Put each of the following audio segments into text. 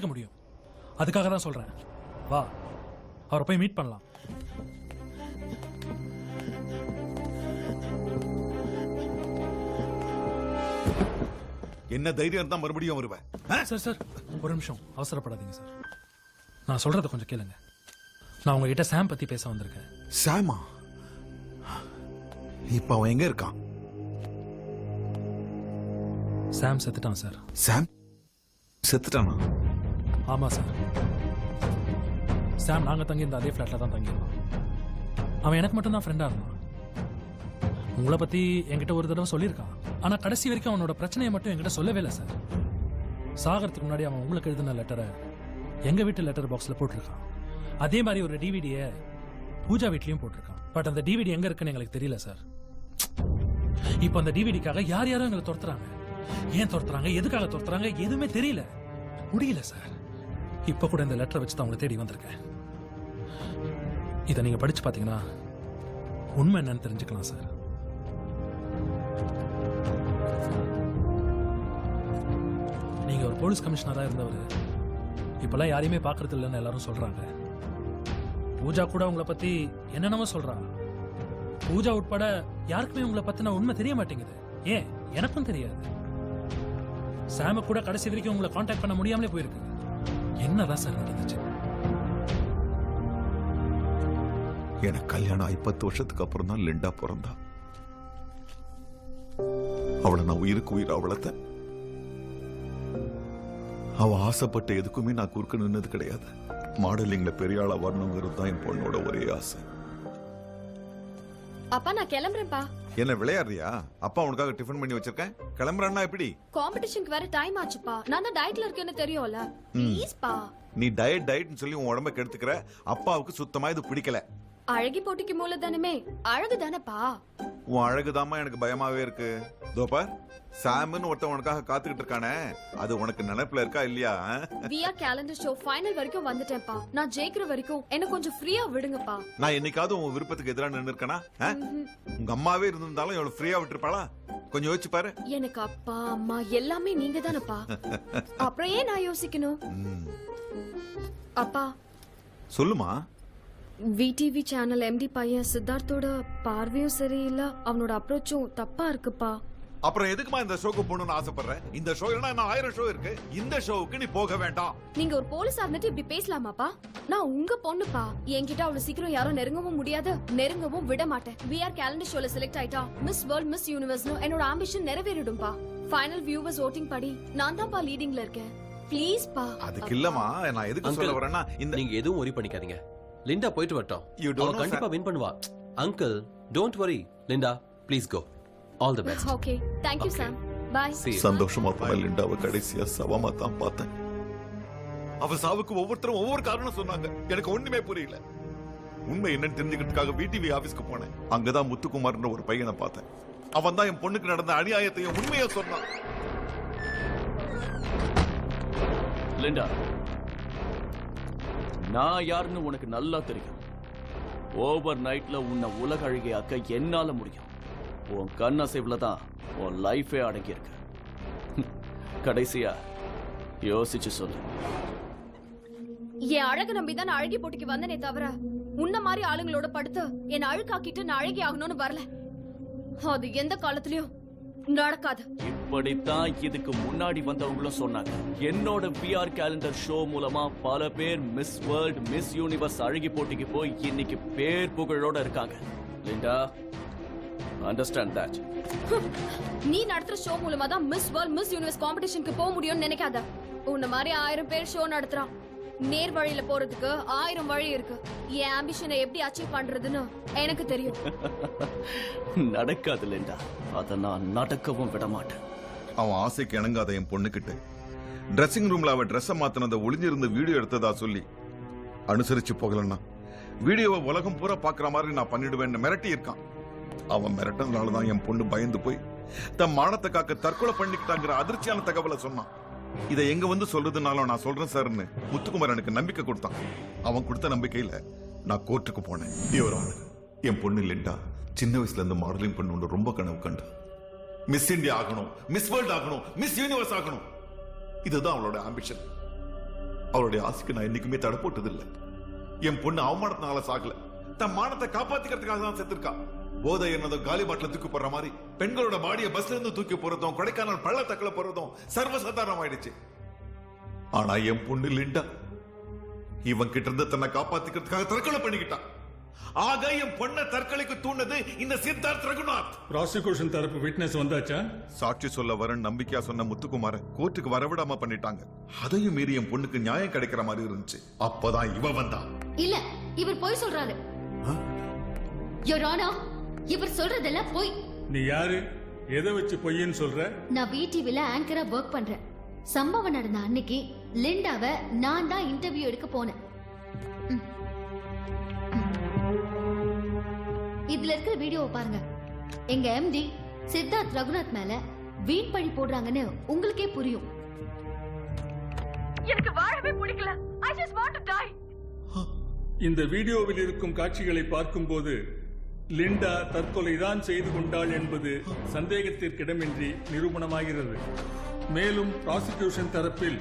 தெரிஞ்சுக்க முடியும். அதுக்காக தான் சொல்றேன். வா, அவரை போய் மீட் பண்ணலாம். என்ன தைரியம் இருந்தா மறுபடியும் வருவேன். சார் சார் ஒரு நிமிஷம் அவசரப்படாதீங்க சார். நான் சொல்றத கொஞ்சம் கேளுங்க. நான் உங்ககிட்ட சாம் பத்தி பேச வந்திருக்கேன். சாமா? இப்ப அவன் எங்க இருக்கான்? சாம் செத்துட்டான் சார். சாம் செத்துட்டானா? ஆமா சார். சாம் நாங்க தங்கி இந்த அதே ஃபிளாட்ல தான் தங்கியிருந்தான். அவன் எனக்கு மட்டும் தான் ஃப்ரெண்டா இருந்தான். உங்களை பத்தி என்கிட்ட ஒரு தடவை சொல்லியிருக்கான். ஆனா கடைசி வரைக்கும் அவனோட பிரச்சனையை மட்டும் என்கிட்ட சொல்லவே இல்லை சார். சாகறதுக்கு முன்னாடி அவன் உங்களுக்கு எழுதின லெட்டரை எங்க வீட்டு லெட்டர் பாக்ஸ்ல போட்டிருக்கான். அதே மாதிரி ஒரு டிவிடியை பூஜா வீட்லயும் போட்டிருக்கான். பட் அந்த டிவிடி எங்க இருக்குன்னு எங்களுக்கு தெரியல சார். இப்போ அந்த டிவிடிக்காக யார் யாரும் எங்களை துரத்துறாங்க. ஏன் துரத்துறாங்க, எதுக்காக துரத்துறாங்க, எதுவுமே தெரியல. முடியல சார். இப்ப கூட இந்த லெட்டரை வச்சு தான் உங்களை தேடி வந்திருக்கேன். இதை நீங்க படிச்சு பாத்தீங்கன்னா உண்மை என்னன்னு தெரிஞ்சுக்கலாம் சார். நீங்க ஒரு போலீஸ் கமிஷனரா இருந்தவர் இப்பெல்லாம் யாரையுமே பாக்குறது இல்லைன்னு எல்லாரும் சொல்றாங்க. பூஜா கூட உங்களை பத்தி என்னென்னமோ சொல்றா. பூஜா உட்பட யாருக்குமே உங்களை பத்தின உண்மை தெரிய மாட்டேங்குது. ஏன் எனக்கும் தெரியாது. சாம கூட கடைசி வரைக்கும் உங்களை கான்டாக்ட் பண்ண முடியாமலே போயிருக்கு. என்னதான் சார் நடந்துச்சு? எனக்கு கல்யாணம் 10 வருஷத்துக்கு அப்புறம் தான் லிண்டா பிறந்தா. அவளை நான் உயிருக்கு உயிரா வளர்த்தேன். அவ ஆசைப்பட்ட எதுக்குமே நான் குறுக்க நின்னது கிடையாது. மாடலிங்ல பெரிய ஆளா வரணுங்கிறது தான் என் பொண்ணோட ஒரே ஆசை. அப்பா நான் கிளம்புறேன்ப்பா. என்ன விளையாடுறியா? அப்பா உனக்காக டிஃபன் பண்ணி வச்சிருக்கேன். கிளம்புறேன்னா எப்படி? காம்படிஷனுக்கு வேற டைம் ஆச்சுப்பா. நான் தான் டயட்ல இருக்கேன்னு தெரியும்ல. ப்ளீஸ் பா. நீ டயட்னு சொல்லி உன் உடம்ப கெடுத்துக்கிற. அப்பாவுக்கு சுத்தமா இது பிடிக்கல. அழகி போட்டிக்கு மூலதானமே அழகு தானப்பா. உன் அழகுதாமா எனக்கு பயமாவே இருக்கு. தோப்பா சாம்னு ஒருத்தன் உனக்காக காத்துக்கிட்டு இருக்கானே, அது உனக்கு நினைப்புல இருக்கா இல்லையா? விஆர் கேலண்டர் ஷோ ஃபைனல் வரைக்கும் வந்துட்டேன்ப்பா. நான் ஜெயிக்கிற வரைக்கும் என்ன கொஞ்சம் ஃப்ரீயா விடுங்கப்பா. நான் என்னைக்காவது உன் விருப்பத்துக்கு எதிராக நின்று இருக்கனா? உங்க அம்மாவே இருந்திருந்தாலும் எவ்வளவு ஃப்ரீயா விட்டுருப்பாளா? கொஞ்சம் யோசிச்சு பாரு. எனக்கு அப்பா அம்மா எல்லாமே நீங்க தானப்பா. அப்புறம் ஏன் நான் யோசிக்கணும்? அப்பா சொல்லுமா. விடிவி சேனல் எம்டி பையன் சித்தார்த்தோட பார்வையும் சரியில்லை, அவனோட அப்ரோச்சும் தப்பா இருக்குப்பா. அப்புறம் எதுக்குமா இந்த ஷோக்கு போகணும்னு ஆசைப்படுறேன்? இந்த ஷோ என்ன 1000 ஷோ இருக்கு. இந்த ஷோவுக்கு நீ போக வேண்டாம். நீங்க ஒரு போலீஸா இருந்துட்டு இப்படி பேசலாமாப்பா? நான் உங்க பொண்ணுப்பா. என்கிட்ட அவ்வளவு சீக்கிரம் யாரும் நெருங்கவும் முடியாது, நெருங்கவும் விட மாட்டேன். விஆர் கேலண்டர் ஷோல செலக்ட் ஆயிட்டா மிஸ் வேர்ல்ட் மிஸ் யூனிவர்ஸ்னு என்னோட ஆம்பிஷன் நிறைவேறிடும்பா. ஃபைனல் வியூவர்ஸ் வோட்டிங் படி நான் தான்ப்பா லீடிங்ல இருக்கேன். ப்ளீஸ் பா. அதுக்கு இல்லமா நான் எதுக்கு சொல்ல வரேன்னா, இந்த நீங்க எதுவும் worry பண்ணிக்காதீங்க. லிண்டா போயிட்டு வரட்டும். அவ கண்டிப்பா வின் பண்ணுவா. Uncle don't worry. Linda please go. All the best. Okay thank you Sam. Bye. சந்தோஷமா போன லிண்டாவை கடைசியா சவமா தான் பார்த்தேன். அவ சாவுக்கு ஒவ்வொருத்தரும் ஒவ்வொரு காரணம் சொன்னாங்க. எனக்கு ஒண்ணுமே புரியல. உண்மை என்னன்னு தெரிஞ்சுக்கிறதுக்காக விடிவி ஆபீஸ்க்கு போனேன். அங்கதான் முத்துக்குமார்ன்ற ஒரு பையனை பார்த்தேன். அவன் தான் என் பொண்ணுக்கு நடந்த அநியாயத்தையும் உண்மையை சொன்னான். லிண்டா, நான் யாருன்னு உனக்கு நல்லா தெரியும். ஓவர் நைட்ல உன்னை உலக அழகியாக்க என்னால முடியும். உன் கண்ணசைவுல தான் உன் லைஃபே அடங்கி இருக்கு. கடைசியா யோசிச்சு சொல்லு. என் அழகு நம்பிதான் நான் அழகி போட்டிக்கு வந்தனே தவிர உன்ன மாதிரி ஆளுங்களோட படுத்து என் அழுக்காக்கிட்டு நான் அழகி ஆகணும்னு வரல. அது எந்த காலத்திலயும் நடக்காது. இப்படித்தான் இதுக்கு முன்னாடி வந்தவங்களும் சொன்னாங்க. என்னோட விஆர் கேலண்டர் ஷோ மூலமா பல பேர் மிஸ் வேர்ல்ட் மிஸ் யூனிவர்ஸ் அழகி போட்டிக்கு போய் இன்னைக்கு பேர் புகழோட இருக்காங்க. Linda, understand that. நீ நடத்துற ஷோ மூலமா தான் மிஸ் வேர்ல்ட் மிஸ் யூனிவர்ஸ் காம்படிஷனுக்கு போக முடியும்னு நினைக்காத. உன்ன மாதிரி 1000 பேர் ஷோ நடத்துறான். நேர் வழியில போறதுக்கு 1000 வழி இருக்கு. என் ஆம்பிஷனை எப்படி அச்சீவ் பண்றதுன்னு எனக்கு தெரியும். நடக்காது லிண்டா. அத நான் நடக்கவும் விட மாட்டேன். அவன் ஆசைக்கு இணங்காத என் பொண்ணுகிட்ட ட்ரெஸ்ஸிங் ரூம்ல அவ ட்ரெஸ்ஸை மாத்தினத ஒளிஞ்சிருந்து வீடியோ எடுத்ததா சொல்லி அனுசரிச்சு போகலன்னா வீடியோவை உலகம் பூரா பாக்குற மாதிரி நான் பண்ணிடுவேன்னு மிரட்டி இருக்கான். அவன் மிரட்டனாலதான் என் பொண்ணு பயந்து போய் தன் மானத்தை காக்க தற்கொலை பண்ணிக்கிட்டாங்கிற அதிர்ச்சியான தகவலை சொன்னான். இதை எங்க வந்து சொல்றதுனாலும் நான் சொல்றேன் சார்னு முத்துக்குமார் எனக்கு நம்பிக்கை கொடுத்தான். அவன் கொடுத்த நம்பிக்கையில நான் கோர்ட்டுக்கு போனேன். என் பொண்ணு லிண்டா சின்ன வயசுல இருந்து மாடலிங் பண்ணணும்னு ரொம்ப கனவு கண்டா. மிஸ் இந்தியா ஆகணும், மிஸ் வேர்ல்ட் ஆகணும், மிஸ் யூனிவர்ஸ் ஆகணும். இதுதான் அவளோட ஆம்பிஷன். அவளுடைய ஆசைக்கு நான் என்னைக்குமே தடை போட்டதில்லை. என் பொண்ணு அவமானத்தினால சாகல, தன் மானத்தை காப்பாத்திக்கிறதுக்காக தான் செத்துருக்கா. போதை என்னதும் காலி பாட்டில தூக்கி போடுற மாதிரி பெண்களோட பாடிய பஸ்ல இருந்து தூக்கி போறதும் கொடைக்கானல் பள்ளத்தக்கல போறதும் சர்வசாதாரணம் ஆயிடுச்சு. ஆனா என் பொண்ணு லிண்டா இவன் கிட்ட இருந்து தன்னை காப்பாத்திக்கிறதுக்காக தற்கொலை பண்ணிக்கிட்டான். ஆக என் பொண்ணை தற்கொலைக்கு தூண்டது இந்த சித்தார்த் ரகுநாத். ப்ராசிக்யூஷன் தரப்பு விட்னஸ் வந்தாச்சா? சாட்சி சொல்ல வர நம்பிக்கையா சொன்ன முத்துக்குமார கோர்ட்டுக்கு வரவிடாம பண்ணிட்டாங்க. அதையும் மீறி என் பொண்ணுக்கு நியாயம் கிடைக்கிற மாதிரி இருந்துச்சு. அப்பதான் இவ வந்தா. இல்ல, இவர் போய் சொல்றாரு. யுவர் ஆனர், இவர் சொல்றதெல்லாம் போய். நீ யாரு? எதை வச்சு பொய்ன்னு சொல்ற? நான் விடிவில ஆங்கரா ஒர்க் பண்றேன். சம்பவம் நடந்த அன்னைக்கு லிண்டாவை நான் தான் இன்டர்வியூ எடுக்க போனேன். இதுல இருக்கிற வீடியோவை பாருங்க. எங்க எம்டி சித்தார்த் ரகுநாத் மேல வீண் பழி போடுறாங்கன்னு உங்களுக்கே புரியும். எனக்கு வாழவே பிடிக்கல. I just want to die. இந்த வீடியோவில் இருக்கும் காட்சிகளை பார்க்கும்போது லிண்டா தற்கொலைதான் செய்து கொண்டாள் என்பது சந்தேகத்திற்கிடமின்றி நிரூபணமாகிறது. மேலும் ப்ராசிக்யூஷன் தரப்பில்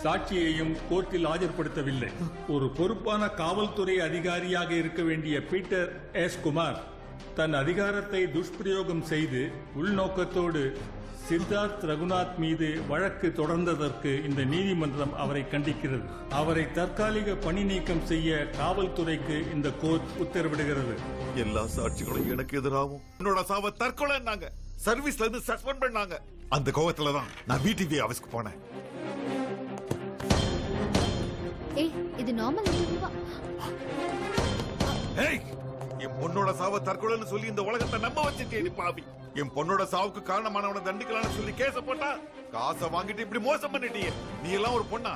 சாட்சியையும் கோர்ட்டில் ஆஜர்படுத்தவில்லை. ஒரு பொறுப்பான காவல்துறை அதிகாரியாக இருக்க வேண்டிய பீட்டர் எஸ் குமார் தன் அதிகாரத்தை துஷ்பிரயோகம் செய்து உள்நோக்கத்தோடு சித்தார்த் ரகுநாத் மீது வழக்கு தொடர்ந்ததற்கு இந்த நீதிமன்றம் அவரை கண்டிக்கிறது. அவரை தற்காலிக பணி நீக்கம் செய்ய காவல்துறைக்கு இந்த கோர்ட் உத்தரவிடுகிறது. எல்லா சாட்சிகளும் எனக்கு எதிராகவும் என்னோட சாவ தற்கொலைன்னாங்க. சர்வீஸ்ல இருந்து சஸ்பெண்ட் பண்ணாங்க. அந்த கோவத்துல தான் நான் விடிவி ஆபீஸ்க்கு போனேன். ஏய், இது நார்மல் இன்டர்வியூவா? ஏய், என் பொண்ணோட சாவ தற்கொலைன்னு சொல்லி இந்த உலகத்தை நம்ப வச்சுட்டே நீ பாவி. என் பொண்ணோட சாவுக்கு காரணமானவனை தண்டிக்கலாம்னு சொல்லி கேஸ போட்டா காசை வாங்கிட்டு இப்படி மோசம் பண்ணிட்டீங்க. நீ எல்லாம் ஒரு பொண்ணா?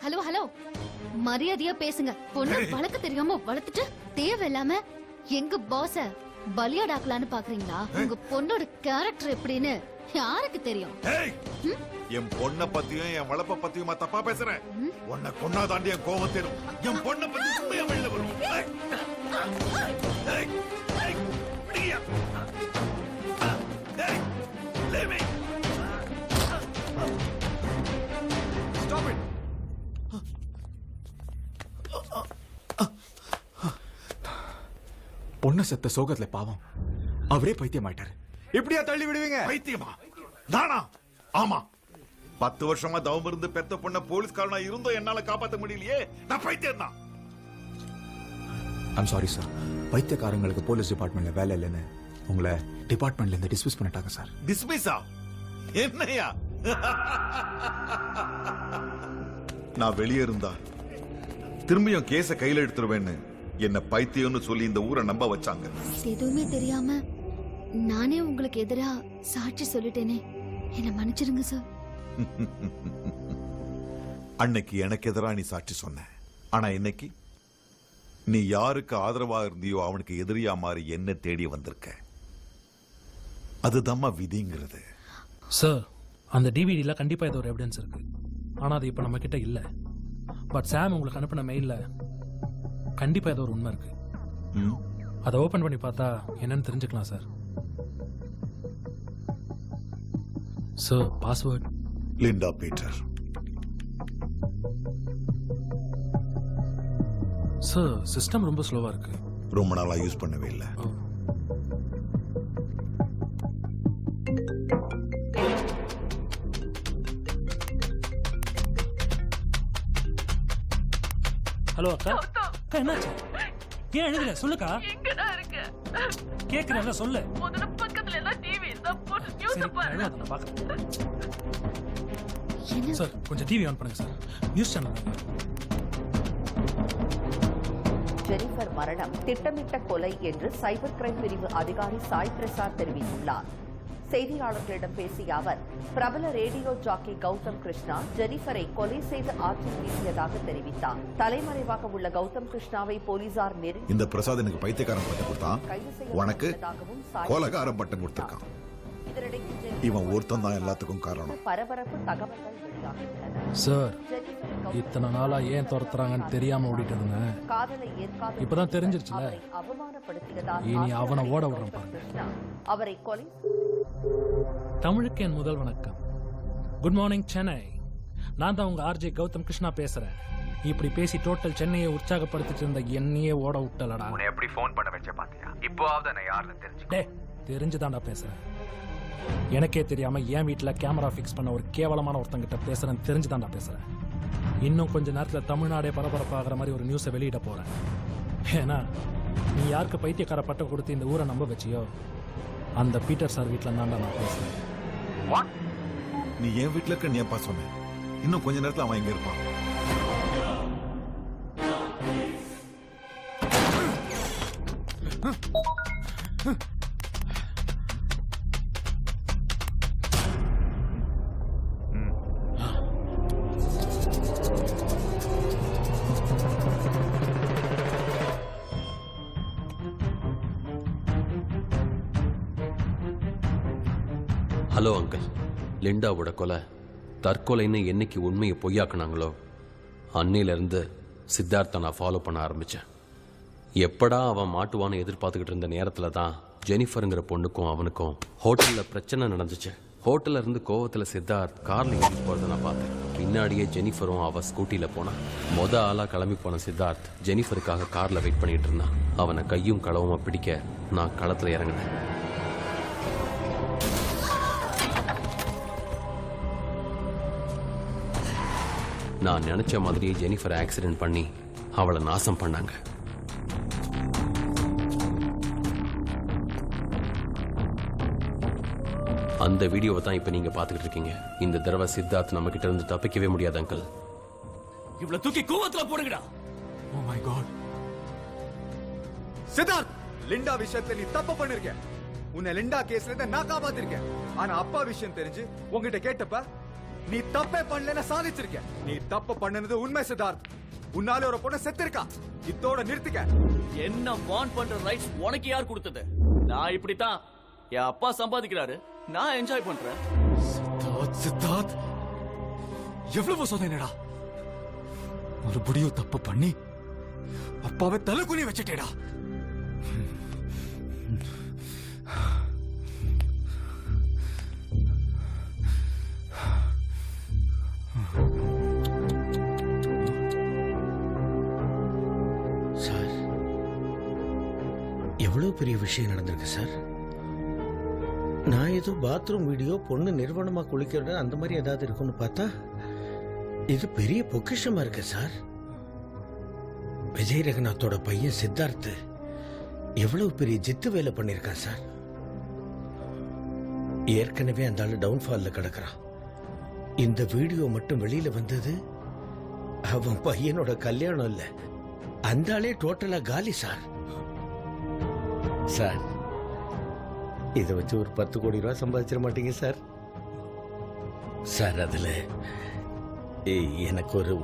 ஹலோ ஹலோ, மரியாதையா பேசுங்க. பொண்ணு வளர்க்க தெரியாம வளர்த்துட்டு தேவையில்லாம எங்க பாஸ பலியாடாக்கலான்னு பாக்குறீங்களா? உங்க பொண்ணோட கேரக்டர் எப்படின்னு யாருக்கு தெரியும்? என் பொண்ண பத்தியும் என் வளப்ப பத்தியுமா தப்பா பேசுறேன்? உன்னை கொன்னா தாண்டி என் கோவம் தெரியும். என் பொண்ண பத்தி உண்மையா வெளில வரும். Stop it. பொண்ணு செத்த சோகத்துல பாவம் அவரே பைத்தியம் ஆயிட்டாரு. எப்படியா தள்ளி விடுவீங்க? பைத்தியமா? நானா? ஆமா. 10 வருஷமா தவம் இருந்து பெத்த பொண்ண போலீஸ்காரனா இருந்தோம் என்னால காப்பாத்த முடியலையே. நான் பைத்தியம் தான். I'm sorry sir. பைத்தியக்காரங்களுக்கு போலீஸ் டிபார்ட்மெண்ட்ல வேலை இல்லைன்னு உங்களை டிபார்ட்மெண்ட்ல இருந்து டிஸ்மிஸ் பண்ணிட்டாங்க சார். டிஸ்மிஸா? என்னையா? நான் வெளியே இருந்தா திரும்பியும் கேஸ கையில எடுத்துருவேன்னு என்ன பைத்தியம்னு சொல்லி இந்த ஊரை நம்ப வச்சாங்க. எதுவுமே தெரியாம நானே உங்களுக்கு எதிரா சாட்சி சொல்லிட்டேனே, என்ன மன்னிச்சிருங்க சார். அன்னைக்கு எனக்கு எதிரா நீ சாட்சி சொன்ன. ஆனா இன்னைக்கு நீ யாருக்கு ஆதரவா இருந்தியோ அவனுக்கு எதிரியா மாறி என்ன தேடி வந்திருக்க. அதுதாம்மா விதிங்கிறது. சார், அந்த டிவிடியில் கண்டிப்பாக ஏதோ ஒரு எவிடன்ஸ் இருக்கு. ஆனால் அது இப்போ நம்ம கிட்ட இல்லை. பட் சாம் உங்களுக்கு அனுப்பின மெயிலில் கண்டிப்பாக ஏதோ ஒரு உண்மை இருக்கு. அதை ஓப்பன் பண்ணி பார்த்தா என்னன்னு தெரிஞ்சுக்கலாம் sir. Sir, password Linda Peter. Sir, system ரொம்ப ஸ்லோவாக இருக்கு. ரொம்ப நாளா யூஸ் பண்ணவே இல்லை. ஹலோ அக்கா. அக்கா என்னாச்சு? ஏன் எழுதுல? சொல்லுக்கா. எங்கடா இருக்க? கேக்குறேன்ல, சொல்லு. முதல்ல பக்கத்துல எல்லாம் டிவி இருந்தா போட்டு நியூஸ் சரி, பாரு. நான் பார்க்கறேன். சார், கொஞ்சம் டிவி ஆன் பண்ணுங்க சார். News channel. ஜெனிஃபர் மரணம் திட்டமிட்ட கொலை என்று சைபர் கிரைம் பிரிவு அதிகாரி சாய் பிரசாத் தெரிவித்துள்ளார். செய்தியாளர்களிடம் பேசிய அவர், பிரபல ரேடியோ ஜாக்கி கௌதம் கிருஷ்ணா ஜெனிஃபரை கொலை செய்து ஆற்றில் வீசியதாக தெரிவித்தார். தலைமறைவாக உள்ள கௌதம் கிருஷ்ணாவை போலீசார் இந்த பிரசாத் எனக்கு பைத்தியக்காரன் பட்டம் கொடுத்தான், உனக்கு கோலகாரம் பட்டம் கொடுத்திருக்கான். இவன் ஒருத்தன் தான் எல்லாத்துக்கும் காரணம். பரபரப்பு தகவல்கள் வெளியாகின்றன. சார், இத்தனை நாளா ஏன் துரத்துறாங்கன்னு தெரியாம ஓடிட்டு இருந்தேன். காதலை ஏற்காது இப்பதான் தெரிஞ்சிருச்சுல. அவமானப்படுத்தியதால் இனி அவனை ஓட விடுறேன் பாருங்க. அவரை கொலை. தமிழுக்கு என் முதல் வணக்கம். Good morning Chennai. நான் தான் உங்க ஆர்ஜே கௌதம் கிருஷ்ணா பேசுறேன். இப்படி பேசி டோட்டல் சென்னையை உற்சாகப்படுத்திட்டு இருந்த என்னையே ஓட விட்டலடா. உன்னை எப்படி ஃபோன் பண்ண வச்ச பாத்தியா? இப்போவாவது நான் யாருன்னு தெரிஞ்சு. டே தெரிஞ்சுதான்டா பேசுறேன். எனக்கே தெரியாம என் வீட்டுல கேமரா ஃபிக்ஸ் பண்ண ஒரு கேவலமான ஒருத்தங்கிட்ட பேசுறேன்னு தெரிஞ்சுதான்டா பேசுறேன். இன்னும் கொஞ்ச நேரத்துல தமிழ்நாடே பரபரப்பாகிற மாதிரி ஒரு நியூஸை வெளியிட போறேன். ஏன்னா நீ யாருக்கு பைத்தியக்கார பட்டம் கொடுத்து இந்த ஊரை நம்ப வச்சியோ அந்த பீட்டர் சார் வீட்டுல தான்டா நான் பேசுறேன். நீ என் வீட்டுல இருக்க நீ அப்பா சொன்ன. இன்னும் கொஞ்ச நேரத்துல அவன் இங்க இருப்பான். ஹலோ அங்கிள், லிண்டாவோட கொலை தற்கொலைன்னு என்னைக்கு உண்மையை பொய்யாக்குனாங்களோ அன்னையிலேருந்து சித்தார்த்தை நான் ஃபாலோ பண்ண ஆரம்பித்தேன். எப்படா அவன் மாட்டுவான்னு எதிர்பார்த்துக்கிட்டு இருந்த நேரத்தில் தான் ஜெனிஃபருங்கிற பொண்ணுக்கும் அவனுக்கும் ஹோட்டலில் பிரச்சனை நடந்துச்சு. ஹோட்டலில் இருந்து கோவத்தில் சித்தார்த் காரில் ஏறி போகிறத நான் பார்த்தேன். பின்னாடியே ஜெனிஃபரும் அவள் ஸ்கூட்டியில் போனான். ஆளாக கிளம்பி போன சித்தார்த் ஜெனிஃபருக்காக காரில் வெயிட் பண்ணிகிட்டு இருந்தான். அவனை கையும் களவுமா பிடிக்க நான் களத்தில் இறங்கினேன். நான் நினைச்ச மாதிரியே ஜெனிஃபர் ஆக்சிடென்ட் பண்ணி அவளை நாசம் பண்ணாங்க. அந்த வீடியோவை தான் இப்ப நீங்க பாத்துக்கிட்டு இருக்கீங்க. இந்த தடவை சித்தார்த் நம்ம கிட்ட இருந்து தப்பிக்கவே முடியாது அங்கிள். இவ்வளவு தூக்கி கூவத்துல போடுங்கடா. Oh my God. Siddharth, Linda விஷயத்துல நீ தப்பு பண்ணிருக்க. உன்னை லிண்டா கேஸ்ல இருந்து நான் காப்பாத்திருக்கேன். ஆனா அப்பா விஷயம் தெரிஞ்சு உங்ககிட்ட கேட்டப்ப நீ தப்பே பண்ணலன்னு சாதிச்சிருக்க. நீ தப்பு பண்ணது உண்மை சித்தார்த். உன்னால ஒரு பொண்ணு செத்திருக்கா. இதோட நிறுத்திக்க. என்ன வான் பண்ற ரைட்ஸ் உனக்கு யார் கொடுத்தது? நான் இப்படித்தான். என் அப்பா சம்பாதிக்கிறாரு, நான் என்ஜாய் பண்றேன். சித்தார்த், சித்தார்த், எவ்வளவு சொன்னேடா. மறுபடியும் தப்பு பண்ணி அப்பாவை தலைக்குனி வச்சுட்டேடா. சார், எவ்வளவு பெரிய விஷயம் நடந்திருக்கு சார். நான் ஏதோ பாத்ரூம் வீடியோ பொண்ணு நிர்வாணமா குளிக்கிறது அந்த மாதிரி ஏதாவது இருக்கும்னு பார்த்தா இது பெரிய பொக்கிஷமா இருக்கு சார். விஜய் ரங்கநாத்தோட பையன் சித்தார்த் எவ்வளவு பெரிய ஜித்து வேலை பண்ணிருக்கான் சார். ஏற்கனவே அந்த ஆளு டவுன்ஃபால்ல கிடக்குறான். இந்த வீடியோ மட்டும் வெளியில வந்தது அவன் பையனோட கல்யாணம் இல்ல, அந்த ஆளே டோட்டலா காலி சார். சார், இதை வச்சு ஒரு 10 கோடி ரூபாய் சம்பாதிச்சிட மாட்டீங்க சார்? சார், அதுல எனக்கு ஒரு